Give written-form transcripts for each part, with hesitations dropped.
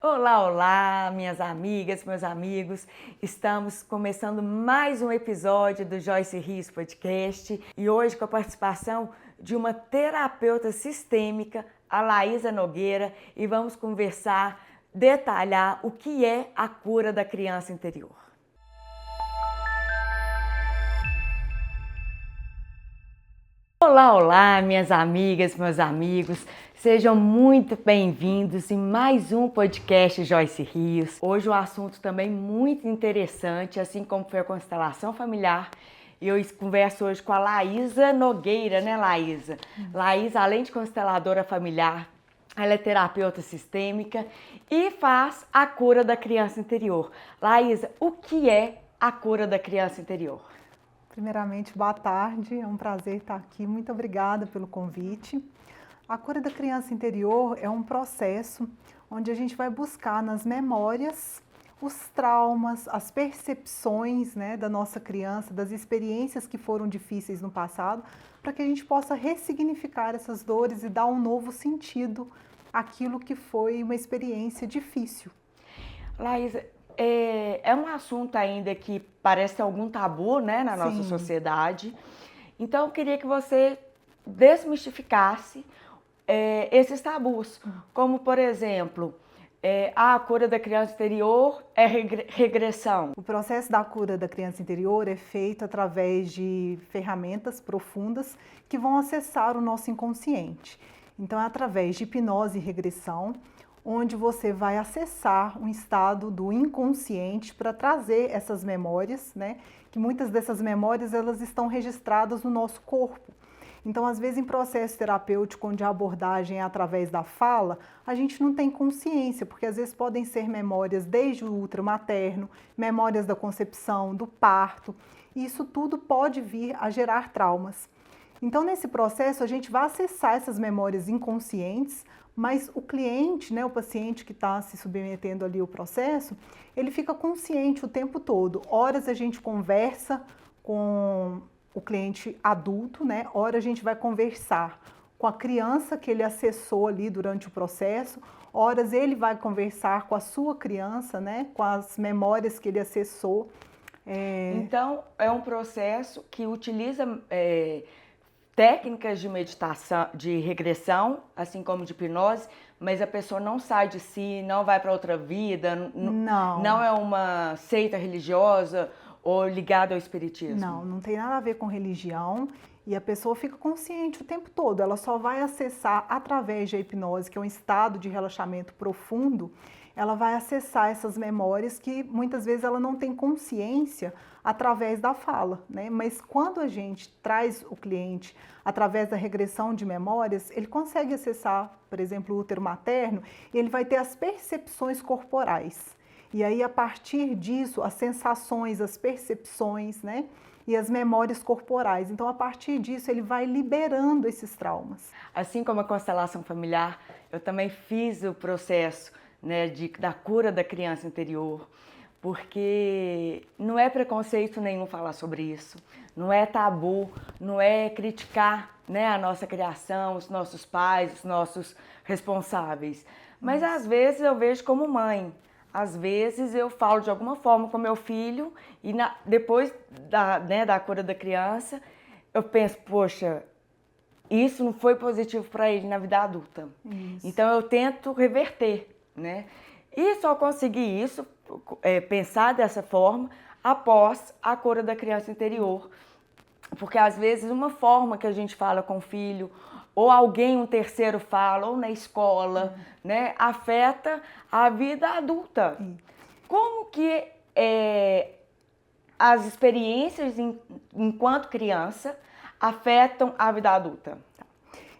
Olá, olá, minhas amigas, meus amigos. Estamos começando mais um episódio do Joyce Rios Podcast e hoje com a participação de uma terapeuta sistêmica, a Laísa Nogueira, e vamos conversar, detalhar o que é a cura da criança interior. Olá, olá, minhas amigas, meus amigos. Sejam muito bem-vindos em mais um podcast Joyce Rios. Hoje o assunto também muito interessante, assim como foi a constelação familiar. Eu converso hoje com a Laísa Nogueira, né, Laísa? Laísa, além de consteladora familiar, ela é terapeuta sistêmica e faz a cura da criança interior. Laísa, o que é a cura da criança interior? Primeiramente, boa tarde, é um prazer estar aqui, muito obrigada pelo convite. A cura da criança interior é um processo onde a gente vai buscar nas memórias os traumas, as percepções, da nossa criança, das experiências que foram difíceis no passado, para que a gente possa ressignificar essas dores e dar um novo sentido àquilo que foi uma experiência difícil. Laísa, é um assunto ainda que parece algum tabu, né, na nossa sociedade. Então, eu queria que você desmistificasse esses tabus, como, por exemplo, a cura da criança interior é regressão. O processo da cura da criança interior é feito através de ferramentas profundas que vão acessar o nosso inconsciente. Então, é através de hipnose e regressão, onde você vai acessar um estado do inconsciente para trazer essas memórias, que muitas dessas memórias elas estão registradas no nosso corpo. Então, às vezes, em processo terapêutico, onde a abordagem é através da fala, a gente não tem consciência, porque às vezes podem ser memórias desde o útero materno, memórias da concepção, do parto, e isso tudo pode vir a gerar traumas. Então, nesse processo, a gente vai acessar essas memórias inconscientes, mas o cliente, o paciente que está se submetendo ali ao processo, ele fica consciente o tempo todo. Horas a gente conversa com o cliente adulto, Hora a gente vai conversar com a criança que ele acessou ali durante o processo, horas ele vai conversar com a sua criança, com as memórias que ele acessou. Então, é um processo que utiliza técnicas de meditação, de regressão, assim como de hipnose, mas a pessoa não sai de si, não vai para outra vida, não é uma seita religiosa ou ligada ao espiritismo. Não tem nada a ver com religião e a pessoa fica consciente o tempo todo. Ela só vai acessar através da hipnose, que é um estado de relaxamento profundo, ela vai acessar essas memórias que muitas vezes ela não tem consciência através da fala, Mas quando a gente traz o cliente através da regressão de memórias, ele consegue acessar, por exemplo, o útero materno e ele vai ter as percepções corporais. E aí, a partir disso, as sensações, as percepções, e as memórias corporais. Então, a partir disso, ele vai liberando esses traumas. Assim como a constelação familiar, eu também fiz o processo da cura da criança interior, porque não é preconceito nenhum falar sobre isso, não é tabu, não é criticar a nossa criação, os nossos pais, os nossos responsáveis. Mas às vezes eu vejo como mãe, às vezes eu falo de alguma forma com meu filho e depois da cura da criança, eu penso, poxa, isso não foi positivo para ele na vida adulta. Isso. Então eu tento reverter, E só consegui isso, pensar dessa forma, após a cura da criança interior. Porque às vezes uma forma que a gente fala com o filho, ou alguém, um terceiro fala, ou na escola, afeta a vida adulta. Como que as experiências enquanto criança afetam a vida adulta?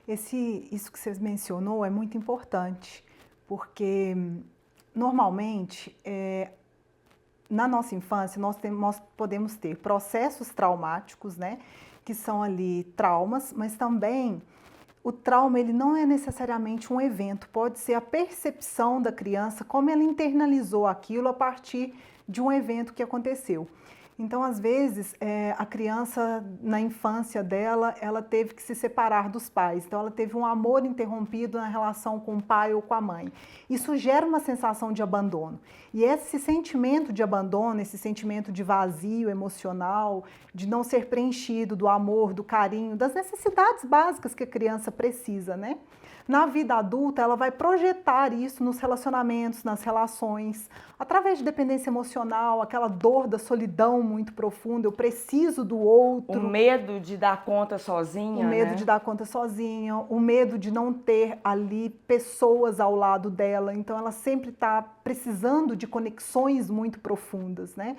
Isso que você mencionou é muito importante, porque normalmente na nossa infância nós podemos ter processos traumáticos, que são ali traumas, mas também o trauma ele não é necessariamente um evento, pode ser a percepção da criança, como ela internalizou aquilo a partir de um evento que aconteceu. Então, às vezes, a criança, na infância dela, ela teve que se separar dos pais. Então, ela teve um amor interrompido na relação com o pai ou com a mãe. Isso gera uma sensação de abandono. E esse sentimento de abandono, esse sentimento de vazio emocional, de não ser preenchido do amor, do carinho, das necessidades básicas que a criança precisa, né? Na vida adulta, ela vai projetar isso nos relacionamentos, nas relações, através de dependência emocional, aquela dor da solidão muito profunda, eu preciso do outro. O medo de dar conta sozinha, O medo né? de dar conta sozinha, o medo de não ter ali pessoas ao lado dela. Então, ela sempre está precisando de conexões muito profundas, né?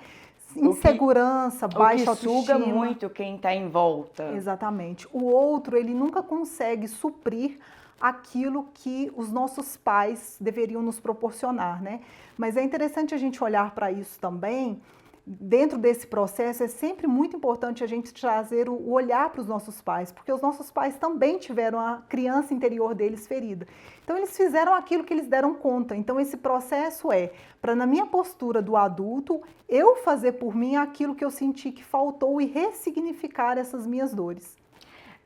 Insegurança, baixa autoestima. O que suga muito quem está em volta. Exatamente. O outro, ele nunca consegue suprir aquilo que os nossos pais deveriam nos proporcionar, né? Mas é interessante a gente olhar para isso também. Dentro desse processo é sempre muito importante a gente trazer o olhar para os nossos pais, porque os nossos pais também tiveram a criança interior deles ferida. Então eles fizeram aquilo que eles deram conta. Então esse processo para na minha postura do adulto, eu fazer por mim aquilo que eu senti que faltou e ressignificar essas minhas dores.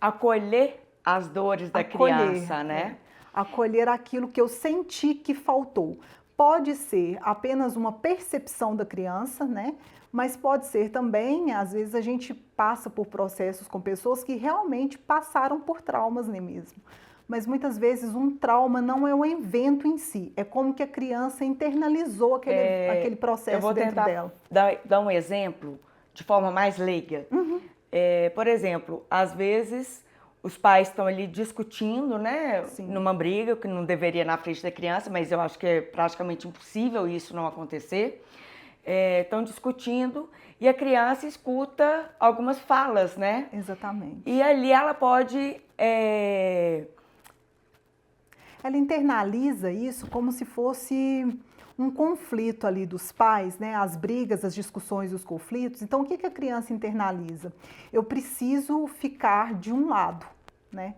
Acolher as dores da criança, né? Acolher aquilo que eu senti que faltou. Pode ser apenas uma percepção da criança, né? Mas pode ser também, às vezes a gente passa por processos com pessoas que realmente passaram por traumas, nem mesmo. Mas muitas vezes um trauma não é um evento em si, é como que a criança internalizou aquele processo dentro dela. Eu vou tentar dar um exemplo de forma mais leiga. Por exemplo, às vezes os pais estão ali discutindo, né, numa briga, que não deveria na frente da criança, mas eu acho que é praticamente impossível isso não acontecer. Estão discutindo e a criança escuta algumas falas, né? Exatamente. E ali ela pode... Ela internaliza isso como se fosse um conflito ali dos pais, né? As brigas, as discussões, os conflitos. Então, o que a criança internaliza? Eu preciso ficar de um lado, né?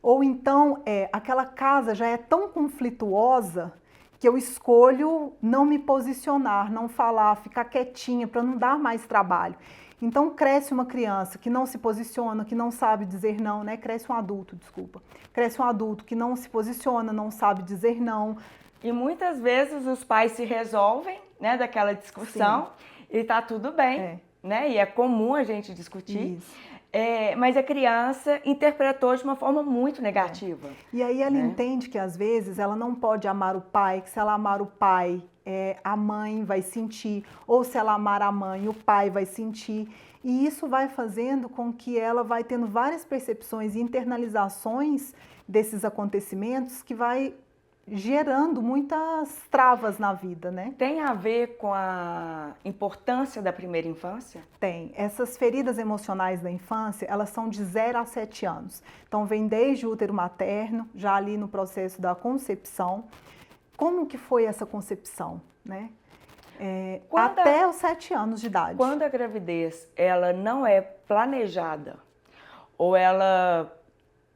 Ou então, aquela casa já é tão conflituosa que eu escolho não me posicionar, não falar, ficar quietinha para não dar mais trabalho. Então, cresce uma criança que não se posiciona, que não sabe dizer não, né? Cresce um adulto, desculpa. Cresce um adulto que não se posiciona, não sabe dizer não. E muitas vezes os pais se resolvem, né, daquela discussão e tá tudo bem, né? E é comum a gente discutir. Mas a criança interpretou de uma forma muito negativa. E aí ela entende que às vezes ela não pode amar o pai, que se ela amar o pai, a mãe vai sentir, ou se ela amar a mãe, o pai vai sentir. E isso vai fazendo com que ela vai tendo várias percepções e internalizações desses acontecimentos que vai gerando muitas travas na vida, né? Tem a ver com a importância da primeira infância? Tem. Essas feridas emocionais da infância, elas são de 0 a 7 anos. Então, vem desde o útero materno, já ali no processo da concepção. Como que foi essa concepção, né? Até os 7 anos de idade. Quando a gravidez, ela não é planejada, ou ela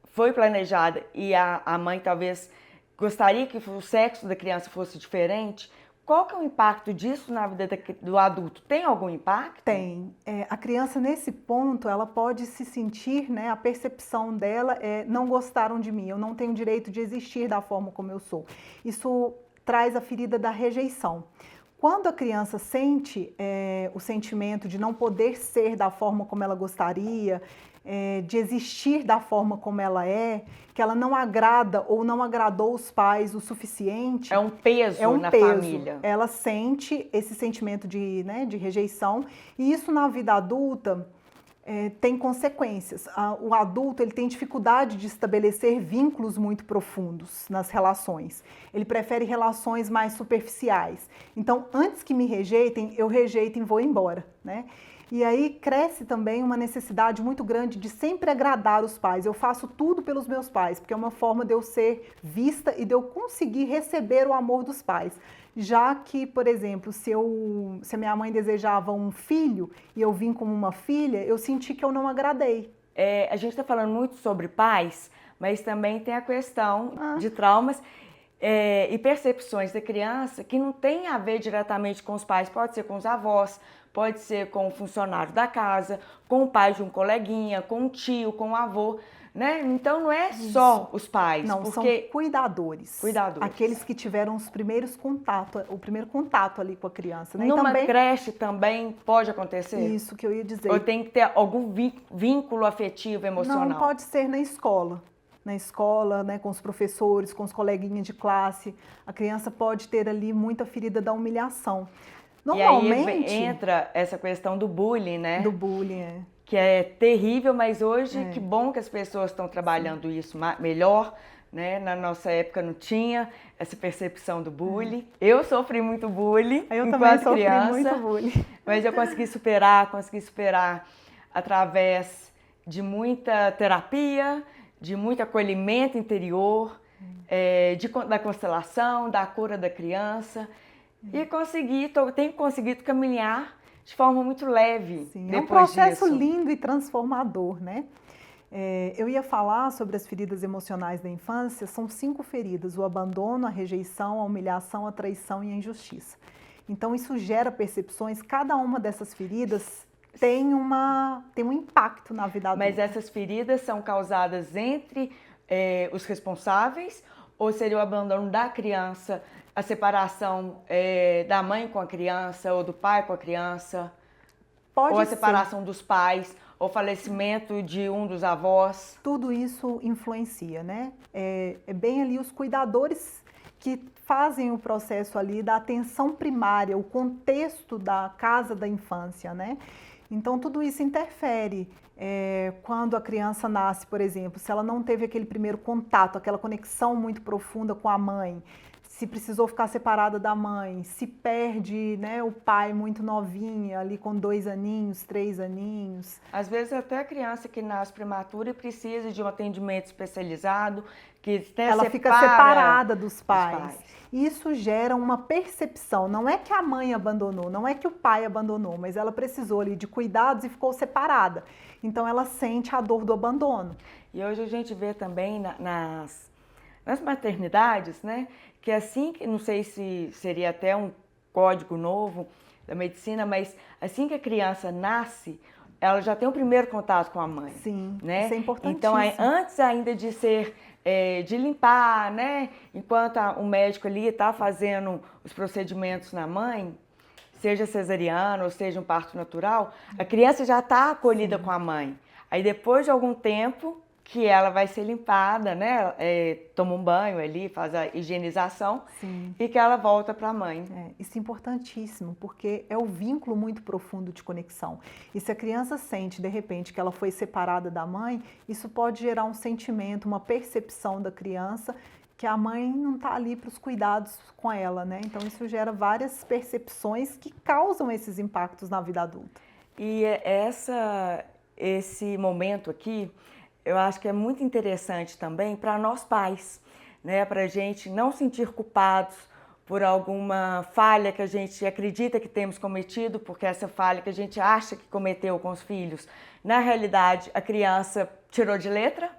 foi planejada e a mãe talvez gostaria que o sexo da criança fosse diferente, qual que é o impacto disso na vida do adulto? Tem algum impacto? Tem. A criança, nesse ponto, ela pode se sentir, né, a percepção dela não gostaram de mim, eu não tenho direito de existir da forma como eu sou. Isso traz a ferida da rejeição. Quando a criança sente o sentimento de não poder ser da forma como ela gostaria, de existir da forma como ela que ela não agrada ou não agradou os pais o suficiente. É um peso na família. Ela sente esse sentimento de rejeição e isso na vida adulta tem consequências. O adulto ele tem dificuldade de estabelecer vínculos muito profundos nas relações. Ele prefere relações mais superficiais. Então, antes que me rejeitem, eu rejeito e vou embora, né? E aí cresce também uma necessidade muito grande de sempre agradar os pais. Eu faço tudo pelos meus pais, porque é uma forma de eu ser vista e de eu conseguir receber o amor dos pais. Já que, por exemplo, se a minha mãe desejava um filho e eu vim como uma filha, eu senti que eu não agradei. A gente está falando muito sobre pais, mas também tem a questão de traumas. e percepções da criança que não tem a ver diretamente com os pais, pode ser com os avós, pode ser com o funcionário da casa, com o pai de um coleguinha, com um tio, com o avô, né? Então não é só os pais, Não, porque são cuidadores. Cuidadores. Aqueles que tiveram os primeiros contatos, o primeiro contato ali com a criança, né? Numa e também, creche também pode acontecer? isso que eu ia dizer. Ou tem que ter algum vínculo afetivo, emocional? Não, pode ser na escola. Na escola, né, com os professores, com os coleguinhas de classe. A criança pode ter ali muita ferida da humilhação. Normalmente... E aí entra essa questão do bullying, né? Do bullying, é. Que é terrível, mas hoje que bom que as pessoas estão trabalhando isso melhor, né? Na nossa época não tinha essa percepção do bullying. Eu sofri muito bullying Eu enquanto também sofri criança, muito bullying. mas eu consegui superar através de muita terapia, de muito acolhimento interior, da constelação, da cura da criança. E tenho conseguido caminhar de forma muito leve. Sim, depois é um processo disso. lindo e transformador, né? Eu ia falar sobre as feridas emocionais da infância, são 5 feridas: o abandono, a rejeição, a humilhação, a traição e a injustiça. Então isso gera percepções, cada uma dessas feridas tem um impacto na vida adulta. Mas essas feridas são causadas entre os responsáveis, ou seria o abandono da criança, a separação da mãe com a criança ou do pai com a criança? Pode ou a ser. separação dos pais, ou falecimento de um dos avós? Tudo isso influencia, né? É bem ali os cuidadores que fazem o processo ali da atenção primária, o contexto da casa da infância, né? Então tudo isso interfere. Quando a criança nasce, por exemplo, se ela não teve aquele primeiro contato, aquela conexão muito profunda com a mãe, se precisou ficar separada da mãe, se perde, né, o pai muito novinha, ali com 2 aninhos, 3 aninhos. Às vezes até a criança que nasce prematura e precisa de um atendimento especializado, que ela fica separada dos pais. Isso gera uma percepção, não é que a mãe abandonou, não é que o pai abandonou, mas ela precisou ali de cuidados e ficou separada. Então ela sente a dor do abandono. E hoje a gente vê também nas maternidades, né, que assim, não sei se seria até um código novo da medicina, mas assim que a criança nasce, ela já tem o primeiro contato com a mãe. Sim, né? Isso é importantíssimo. Então, antes ainda de de limpar, né, enquanto o médico ali está fazendo os procedimentos na mãe, seja cesariana ou seja um parto natural, a criança já está acolhida com a mãe. Aí depois de algum tempo que ela vai ser limpada, né? Toma um banho ali, faz a higienização. Sim. E que ela volta para a mãe. Isso é importantíssimo, porque é o vínculo muito profundo de conexão. E se a criança sente, de repente, que ela foi separada da mãe, isso pode gerar um sentimento, uma percepção da criança que a mãe não está ali para os cuidados com ela, né? Então isso gera várias percepções que causam esses impactos na vida adulta. E esse momento aqui, eu acho que é muito interessante também para nós pais, né? Para a gente não sentir culpados por alguma falha que a gente acredita que temos cometido, porque essa falha que a gente acha que cometeu com os filhos, na realidade a criança tirou de letra,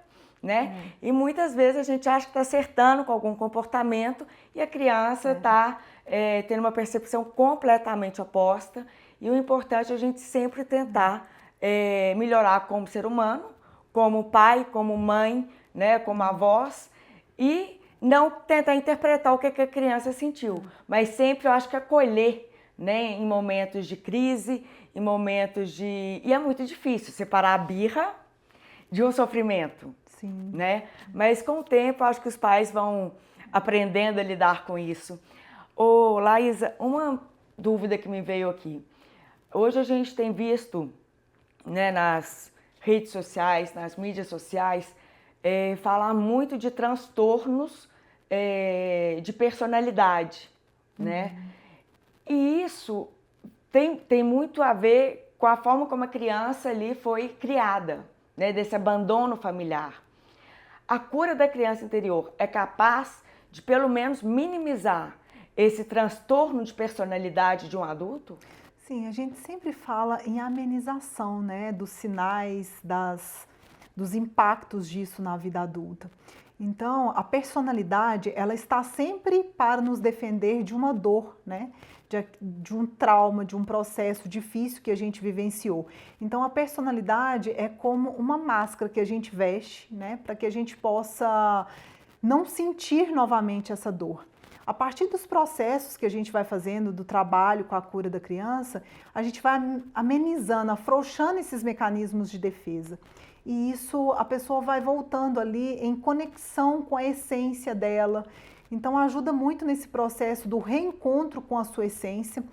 né? E muitas vezes a gente acha que está acertando com algum comportamento e a criança está tendo uma percepção completamente oposta. E o importante é a gente sempre tentar melhorar como ser humano, como pai, como mãe, né, como avós, e não tentar interpretar o que a criança sentiu, mas sempre eu acho que acolher, né, em momentos de crise, em momentos de... E é muito difícil separar a birra de um sofrimento. Sim. Né? Mas com o tempo eu acho que os pais vão aprendendo a lidar com isso. Ô, Laísa, uma dúvida que me veio aqui. Hoje a gente tem visto, né, nas redes sociais, nas mídias sociais, falar muito de transtornos de personalidade, né? E isso tem muito a ver com a forma como a criança ali foi criada, né? Desse abandono familiar. A cura da criança interior é capaz de, pelo menos, minimizar esse transtorno de personalidade de um adulto? Sim, a gente sempre fala em amenização, né, dos sinais, dos impactos disso na vida adulta. Então, a personalidade, ela está sempre para nos defender de uma dor, né? De um trauma, de um processo difícil que a gente vivenciou. Então, a personalidade é como uma máscara que a gente veste, né? Para que a gente possa não sentir novamente essa dor. A partir dos processos que a gente vai fazendo do trabalho com a cura da criança, a gente vai amenizando, afrouxando esses mecanismos de defesa. E isso, a pessoa vai voltando ali em conexão com a essência dela. Então, ajuda muito nesse processo do reencontro com a sua essência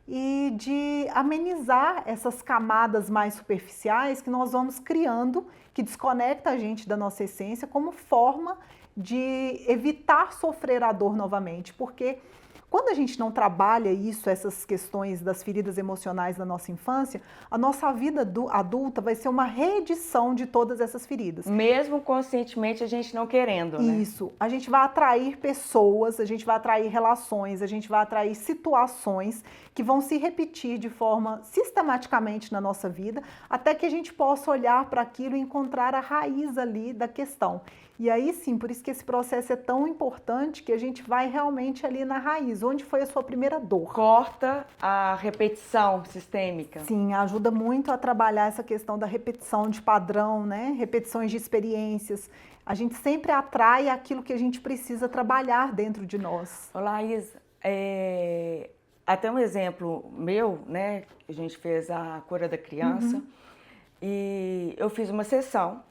e de amenizar essas camadas mais superficiais que nós vamos criando, que desconecta a gente da nossa essência, como forma de evitar sofrer a dor novamente. Porque quando a gente não trabalha isso, essas questões das feridas emocionais da nossa infância, a nossa vida adulta vai ser uma reedição de todas essas feridas. Mesmo conscientemente a gente não querendo, né? Isso. A gente vai atrair pessoas, a gente vai atrair relações, a gente vai atrair situações que vão se repetir de forma sistematicamente na nossa vida, até que a gente possa olhar para aquilo e encontrar a raiz ali da questão. E aí sim, por isso que esse processo é tão importante, que a gente vai realmente ali na raiz, onde foi a sua primeira dor. Corta a repetição sistêmica. Sim, ajuda muito a trabalhar essa questão da repetição de padrão, né? Repetições de experiências. A gente sempre atrai aquilo que a gente precisa trabalhar dentro de nós. Ô, Laís, até um exemplo meu, né? A gente fez a cura da criança e eu fiz uma sessão.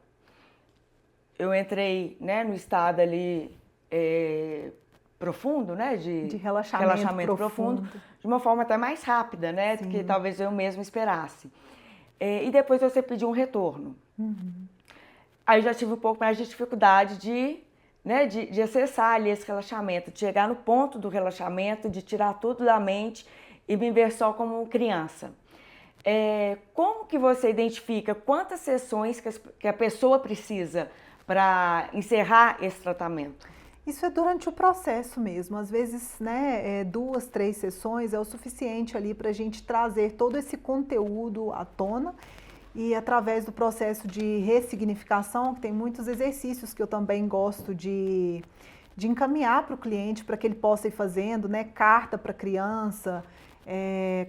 Eu entrei, né, no estado ali profundo, né, de relaxamento profundo, de uma forma até mais rápida, né, do que talvez eu mesma esperasse. E depois você pediu um retorno. Aí eu já tive um pouco mais de dificuldade de acessar ali esse relaxamento, de chegar no ponto do relaxamento, de tirar tudo da mente e me ver só como criança. Como que você identifica quantas sessões que a pessoa precisa para encerrar esse tratamento? Isso é durante o processo mesmo. Às vezes, né, 2, 3 sessões é o suficiente ali para a gente trazer todo esse conteúdo à tona. E através do processo de ressignificação, que tem muitos exercícios que eu também gosto de encaminhar para o cliente, para que ele possa ir fazendo, né? Carta para a criança,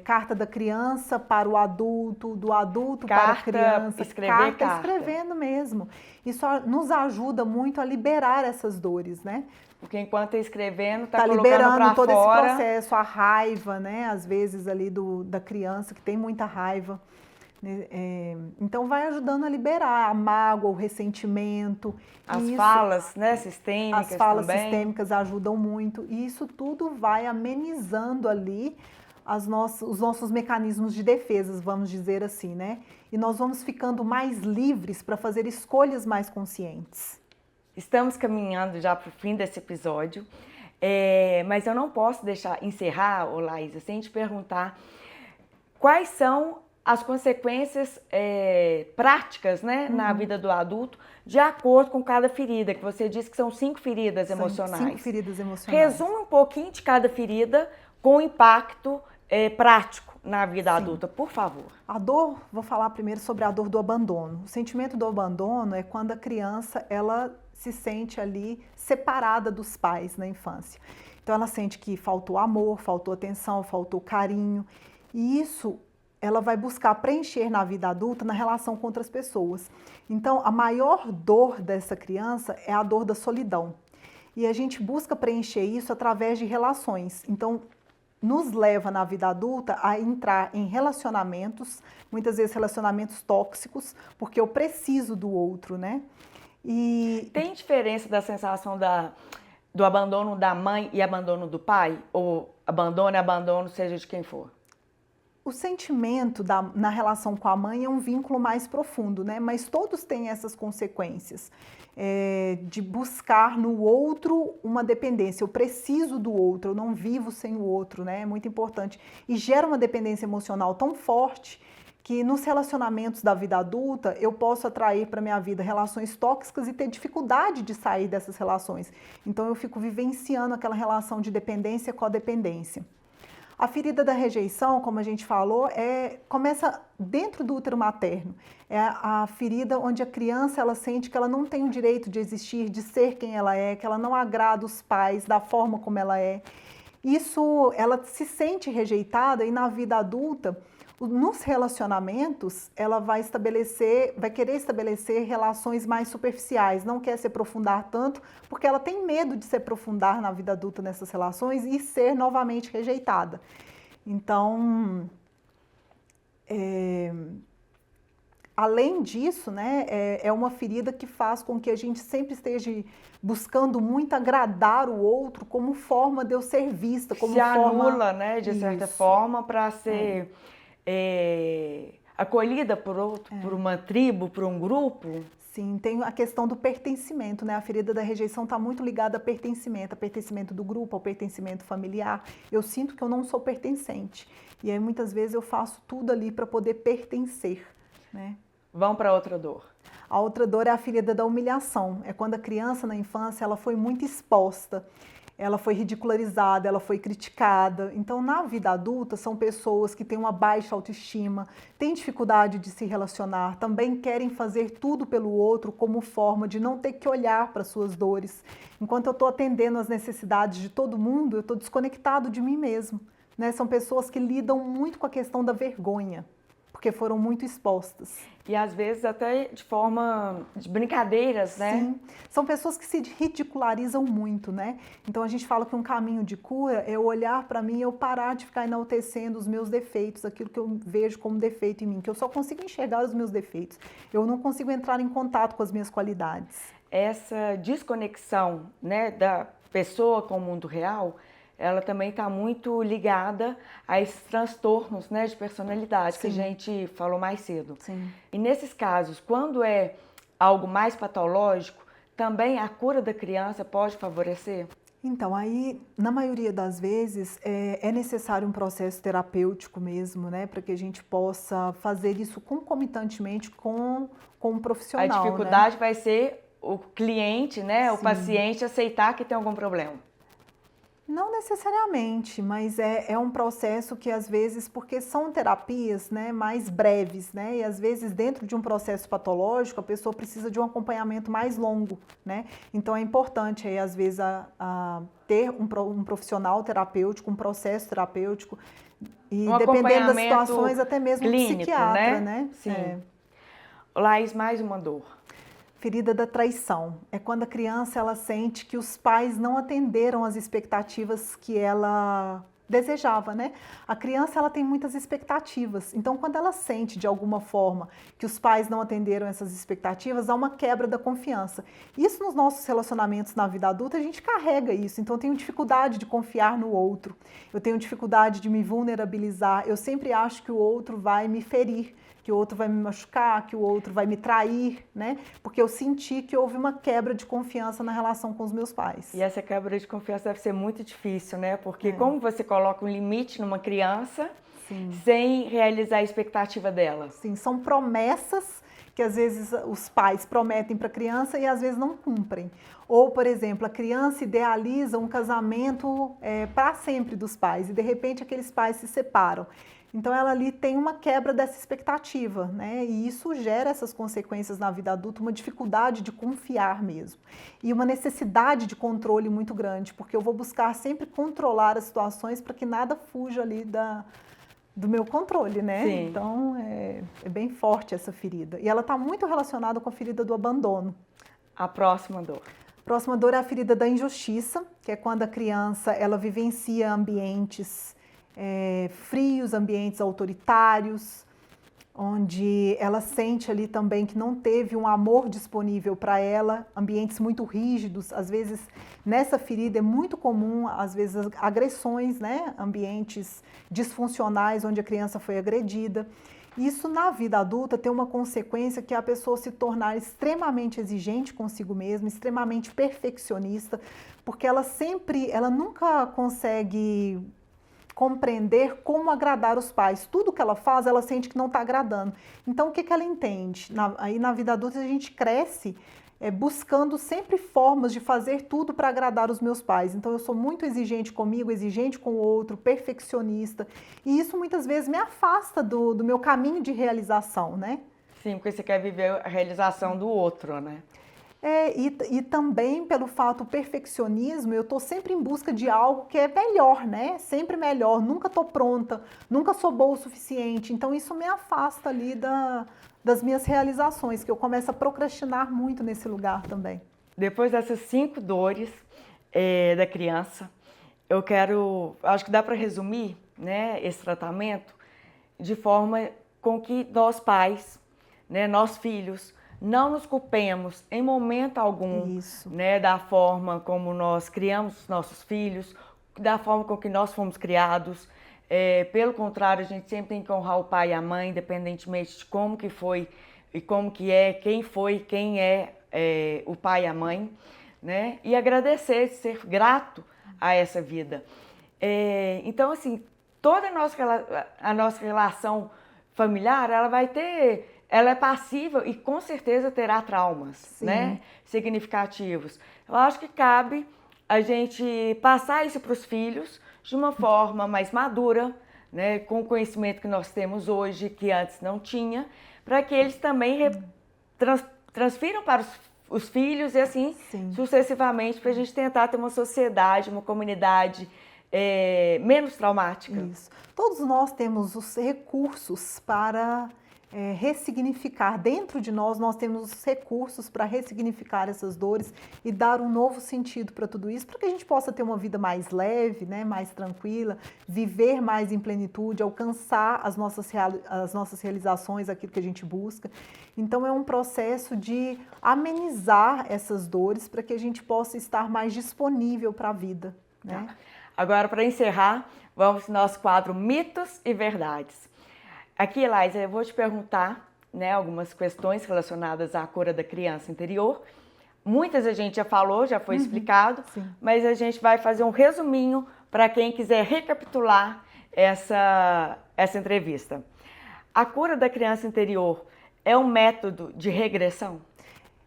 carta da criança para o adulto, do adulto para a criança. Carta escrevendo mesmo. Isso nos ajuda muito a liberar essas dores, né? Porque enquanto escrevendo, está liberando todo fora esse processo, a raiva, né? Às vezes ali da criança que tem muita raiva. Então vai ajudando a liberar a mágoa, o ressentimento. As falas, né, sistêmicas. As falas também. sistêmicas ajudam muito. E isso tudo vai amenizando ali os nossos mecanismos de defesa, vamos dizer assim, né? E nós vamos ficando mais livres para fazer escolhas mais conscientes. Estamos caminhando já para o fim desse episódio, mas eu não posso encerrar, Laís, sem te perguntar quais são as consequências práticas, né, na vida do adulto, de acordo com cada ferida, que você disse que são 5 feridas emocionais. 5 feridas emocionais. Resume um pouquinho de cada ferida com impacto prático na vida adulta, por favor. A dor, vou falar primeiro sobre a dor do abandono. O sentimento do abandono é quando a criança ela se sente ali separada dos pais na infância. Então ela sente que faltou amor, faltou atenção, faltou carinho. E isso ela vai buscar preencher na vida adulta na relação com outras pessoas. Então a maior dor dessa criança é a dor da solidão. E a gente busca preencher isso através de relações. Então nos leva na vida adulta a entrar em relacionamentos, muitas vezes relacionamentos tóxicos, porque eu preciso do outro, né? E tem diferença da sensação do abandono da mãe e abandono do pai? Ou abandono e abandono, seja de quem for? O sentimento na relação com a mãe é um vínculo mais profundo, né? Mas todos têm essas consequências. De buscar no outro uma dependência. Eu preciso do outro, eu não vivo sem o outro, né? É muito importante. E gera uma dependência emocional tão forte que nos relacionamentos da vida adulta eu posso atrair para minha vida relações tóxicas e ter dificuldade de sair dessas relações. Então eu fico vivenciando aquela relação de dependência e codependência. A ferida da rejeição, como a gente falou, começa dentro do útero materno. É a ferida onde a criança ela sente que ela não tem o direito de existir, de ser quem ela é, que ela não agrada os pais da forma como ela é. Isso, ela se sente rejeitada e na vida adulta, nos relacionamentos, ela vai querer estabelecer relações mais superficiais, não quer se aprofundar tanto, porque ela tem medo de se aprofundar na vida adulta nessas relações e ser novamente rejeitada. Então, além disso, né, é uma ferida que faz com que a gente sempre esteja buscando muito agradar o outro como forma de eu ser vista, como se forma... anula, né, de certa Isso. forma, para ser acolhida por outro, por uma tribo, por um grupo. Sim, tem a questão do pertencimento, né? A ferida da rejeição está muito ligada a pertencimento do grupo, ao pertencimento familiar. Eu sinto que eu não sou pertencente. E aí muitas vezes eu faço tudo ali para poder pertencer, né? Vamos para outra dor. A outra dor é a ferida da humilhação. É quando a criança na infância ela foi muito exposta. Ela foi ridicularizada, ela foi criticada. Então, na vida adulta, são pessoas que têm uma baixa autoestima, têm dificuldade de se relacionar, também querem fazer tudo pelo outro como forma de não ter que olhar para suas dores. Enquanto eu estou atendendo às necessidades de todo mundo, eu estou desconectado de mim mesmo, né? São pessoas que lidam muito com a questão da vergonha, porque foram muito expostas. E às vezes até de forma de brincadeiras, né? Sim, são pessoas que se ridicularizam muito, né? Então a gente fala que um caminho de cura é eu olhar para mim e eu parar de ficar enaltecendo os meus defeitos, aquilo que eu vejo como defeito em mim, que eu só consigo enxergar os meus defeitos. Eu não consigo entrar em contato com as minhas qualidades. Essa desconexão, né, da pessoa com o mundo real, ela também está muito ligada a esses transtornos, né, de personalidade, que a gente falou mais cedo. Sim. E nesses casos, quando é algo mais patológico, também a cura da criança pode favorecer? Então, aí, na maioria das vezes, é necessário um processo terapêutico mesmo, né, para que a gente possa fazer isso concomitantemente com um profissional. A dificuldade, né? vai ser o cliente, né, o paciente aceitar que tem algum problema. Não necessariamente, mas é um processo que às vezes, porque são terapias, né, mais breves, né, e às vezes dentro de um processo patológico a pessoa precisa de um acompanhamento mais longo, né, então é importante aí às vezes ter um profissional terapêutico, um processo terapêutico e dependendo das situações até mesmo clínico, um psiquiatra, né? Sim. Laís, mais uma dor. Ferida da traição. É quando a criança ela sente que os pais não atenderam as expectativas que ela desejava, né? A criança ela tem muitas expectativas. Então, quando ela sente de alguma forma que os pais não atenderam essas expectativas, há uma quebra da confiança. Isso nos nossos relacionamentos na vida adulta, a gente carrega isso. Então, eu tenho dificuldade de confiar no outro. Eu tenho dificuldade de me vulnerabilizar. Eu sempre acho que o outro vai me ferir, que o outro vai me machucar, que o outro vai me trair, né? Porque eu senti que houve uma quebra de confiança na relação com os meus pais. E essa quebra de confiança deve ser muito difícil, né? Porque como você coloca um limite numa criança sem realizar a expectativa dela? Sim, são promessas que às vezes os pais prometem para a criança e às vezes não cumprem. Ou, por exemplo, a criança idealiza um casamento para sempre dos pais e de repente aqueles pais se separam. Então, ela ali tem uma quebra dessa expectativa, né? E isso gera essas consequências na vida adulta, uma dificuldade de confiar mesmo. E uma necessidade de controle muito grande, porque eu vou buscar sempre controlar as situações para que nada fuja ali do meu controle, né? Sim. Então, é bem forte essa ferida. E ela está muito relacionada com a ferida do abandono. A próxima dor. A próxima dor é a ferida da injustiça, que é quando a criança ela vivencia ambientes frios, ambientes autoritários, onde ela sente ali também que não teve um amor disponível para ela, ambientes muito rígidos. Às vezes, nessa ferida é muito comum, às vezes, agressões, né? Ambientes disfuncionais onde a criança foi agredida. Isso, na vida adulta, tem uma consequência que é a pessoa se tornar extremamente exigente consigo mesma, extremamente perfeccionista, porque ela nunca consegue compreender como agradar os pais. Tudo que ela faz, ela sente que não está agradando. Então, o que ela entende? Aí na vida adulta a gente cresce buscando sempre formas de fazer tudo para agradar os meus pais. Então eu sou muito exigente comigo, exigente com o outro, perfeccionista, e isso muitas vezes me afasta do meu caminho de realização, né? Sim, porque você quer viver a realização do outro, né? E também pelo fato do perfeccionismo, eu estou sempre em busca de algo que é melhor, né? Sempre melhor, nunca estou pronta, nunca sou boa o suficiente. Então isso me afasta ali das minhas realizações, que eu começo a procrastinar muito nesse lugar também. Depois dessas 5 dores da criança, acho que dá para resumir, né, esse tratamento de forma com que nós pais, né, nós filhos, não nos culpemos em momento algum, né, da forma como nós criamos os nossos filhos, da forma com que nós fomos criados. Pelo contrário, a gente sempre tem que honrar o pai e a mãe, independentemente de como que foi e como que é, quem é o pai e a mãe, né? E agradecer, ser grato a essa vida. Então, assim, toda a nossa relação familiar, ela é passível e com certeza terá traumas, né, significativos. Eu acho que cabe a gente passar isso para os filhos de uma forma mais madura, né, com o conhecimento que nós temos hoje, que antes não tinha, para que eles também transfiram para os filhos e assim sucessivamente, para a gente tentar ter uma sociedade, uma comunidade menos traumática. Isso. Todos nós temos os recursos para ressignificar. Dentro de nós temos os recursos para ressignificar essas dores e dar um novo sentido para tudo isso, para que a gente possa ter uma vida mais leve, né, mais tranquila, viver mais em plenitude, alcançar as nossas realizações, aquilo que a gente busca. Então é um processo de amenizar essas dores para que a gente possa estar mais disponível para a vida, né? Agora, para encerrar, vamos ao nosso quadro Mitos e Verdades. Aqui, Elaisa, eu vou te perguntar, né, algumas questões relacionadas à cura da criança interior. Muitas a gente já falou, já foi explicado, mas a gente vai fazer um resuminho para quem quiser recapitular essa entrevista. A cura da criança interior é um método de regressão?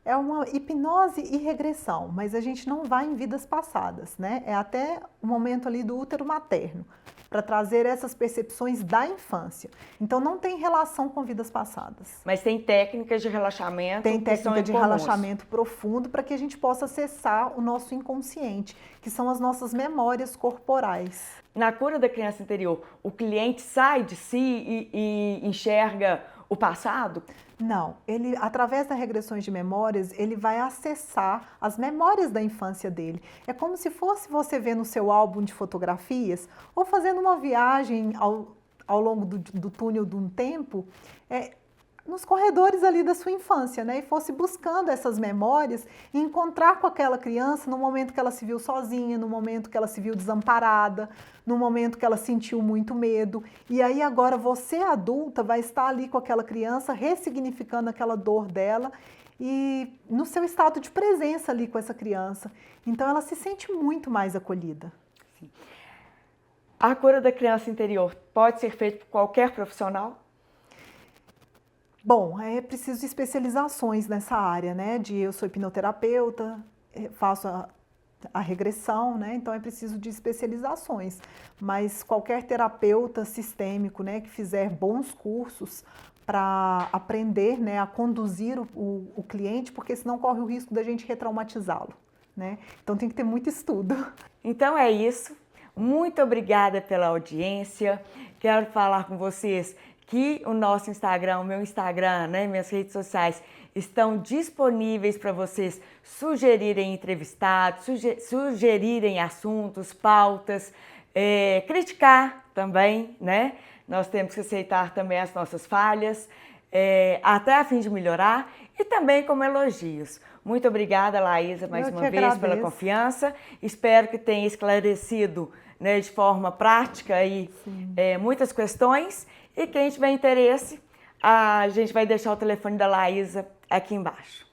É uma hipnose e regressão, mas a gente não vai em vidas passadas, né? É até o momento ali do útero materno, para trazer essas percepções da infância. Então não tem relação com vidas passadas. Mas tem técnicas de relaxamento? Tem técnica de relaxamento profundo para que a gente possa acessar o nosso inconsciente, que são as nossas memórias corporais. Na cura da criança interior, o cliente sai de si e enxerga o passado? Não, ele, através das regressões de memórias, ele vai acessar as memórias da infância dele. É como se fosse você ver no seu álbum de fotografias ou fazendo uma viagem ao longo do túnel de um tempo, nos corredores ali da sua infância, né? E fosse buscando essas memórias e encontrar com aquela criança no momento que ela se viu sozinha, no momento que ela se viu desamparada, no momento que ela sentiu muito medo. E aí agora você, adulta, vai estar ali com aquela criança, ressignificando aquela dor dela e no seu estado de presença ali com essa criança. Então ela se sente muito mais acolhida. Sim. A cura da criança interior pode ser feita por qualquer profissional? Bom, é preciso especializações nessa área, né? Eu sou hipnoterapeuta, faço a regressão, né? Então é preciso de especializações. Mas qualquer terapeuta sistêmico, né, que fizer bons cursos para aprender, né, a conduzir o cliente, porque senão corre o risco da gente retraumatizá-lo, né? Então tem que ter muito estudo. Então é isso. Muito obrigada pela audiência. Quero falar com vocês que o nosso Instagram, o meu Instagram, né, minhas redes sociais estão disponíveis para vocês sugerirem entrevistados, sugerirem assuntos, pautas, criticar também, né? Nós temos que aceitar também as nossas falhas, até a fim de melhorar e também como elogios. Muito obrigada, Laísa, mais uma vez pela confiança. Espero que tenha esclarecido, né, de forma prática aí, muitas questões. E quem tiver interesse, a gente vai deixar o telefone da Laísa aqui embaixo.